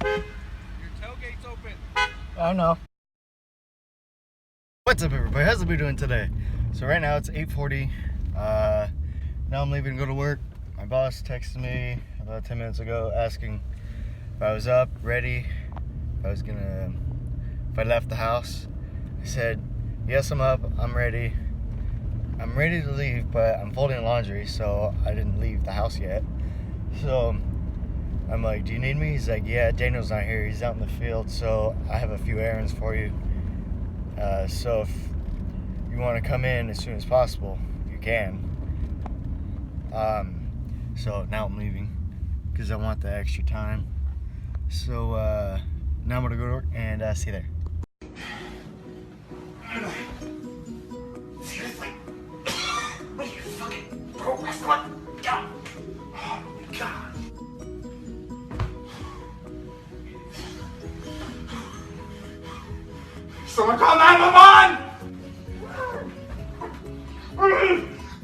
Your tailgate's open. I know. What's up, everybody? How's everybody doing today? So right now it's 8:40. Now I'm leaving to go to work. My boss texted me about 10 minutes ago asking if I was up, ready, if I left the house. I said, yes, I'm up, I'm ready. I'm ready to leave, but I'm folding laundry, so I didn't leave the house yet. So I'm like, do you need me? He's like, yeah, Daniel's not here. He's out in the field, so I have a few errands for you. So if you want to come in as soon as possible, you can. So now I'm leaving because I want the extra time. So now I'm going to go to work and see you there. Seriously? What are you fucking broke? What? Go! Oh my god. Someone call 911!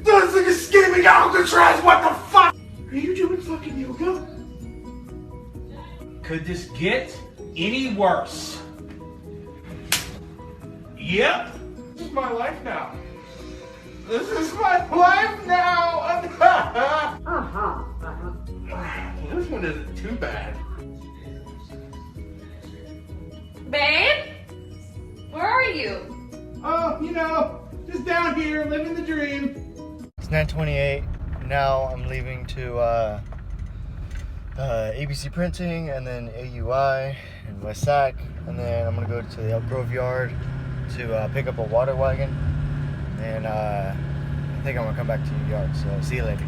This thing is screaming Alcatraz, what the fuck? Are you doing fucking yoga? Could this get any worse? Yep. This is my life now. This is my life now! This one isn't too bad. Babe? Where are you? Oh, you know, just down here, living the dream. It's 9:28. Now I'm leaving to ABC Printing and then AUI and West Sac, and then I'm gonna go to the Elk Grove yard to pick up a water wagon, and I think I'm gonna come back to your yard. So see you later.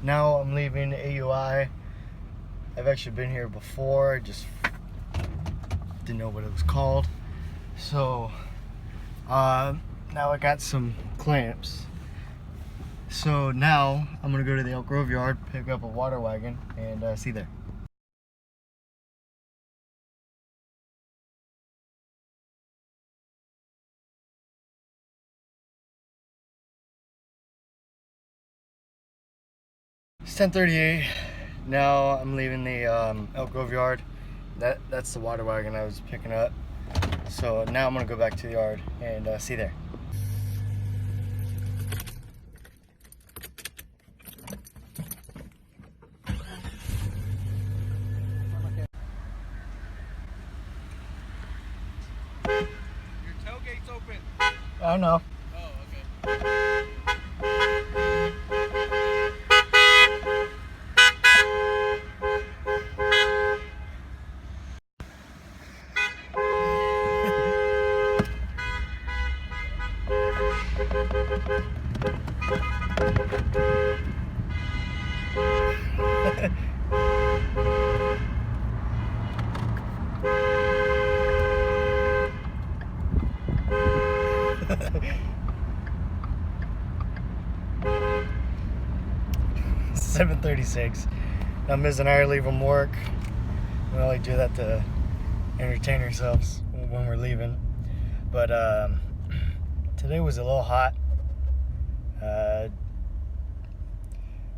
Now I'm leaving AUI. I've actually been here before, just didn't know what it was called. So now I got some clamps. So now I'm gonna go to the Elk Grove yard, pick up a water wagon, and see you there. It's 10:38. Now I'm leaving the Elk Grove yard. That's the water wagon I was picking up. So now I'm gonna go back to the yard and see you there. Your tailgate's open. I don't know. Oh, okay. It's 7:36. Now Ms. and I are leaving work. We only do that to entertain ourselves when we're leaving. But today was a little hot.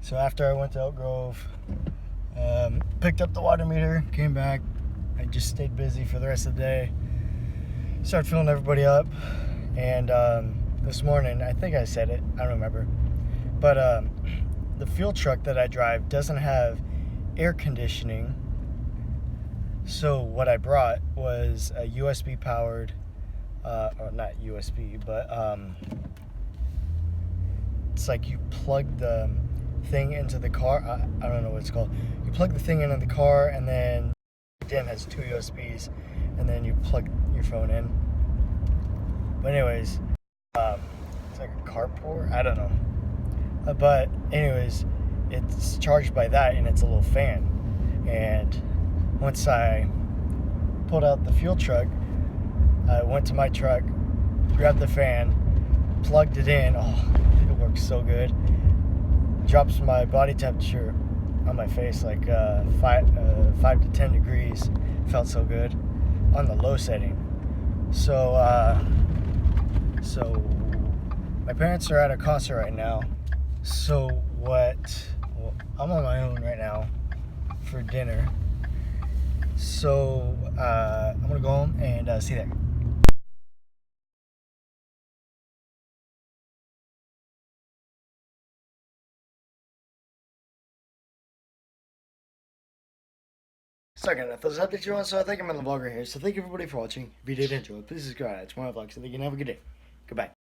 So after I went to Elk Grove, picked up the water meter, came back. I just stayed busy for the rest of the day. Started filling everybody up. And this morning, I think I said it, I don't remember. But the fuel truck that I drive doesn't have air conditioning. So what I brought was a USB powered, or not USB, but it's like you plug the thing into the car. I don't know what it's called. You plug the thing into the car, and then it has two USBs, and then you plug your phone in. But anyways, it's like a carport. I don't know. But anyways, it's charged by that, and it's a little fan. And once I pulled out the fuel truck, I went to my truck, grabbed the fan, plugged it in. Oh, it works so good. Drops my body temperature on my face, like 5 to 10 degrees. Felt so good on the low setting. So my parents are at a concert right now. So well, I'm on my own right now for dinner. So I'm gonna go home and see you there. So again, if those updates you want, so I think I'm in the vlog right here. So thank you everybody for watching. If you did enjoy, please subscribe. It's more vlogs. So you can have a good day. Goodbye.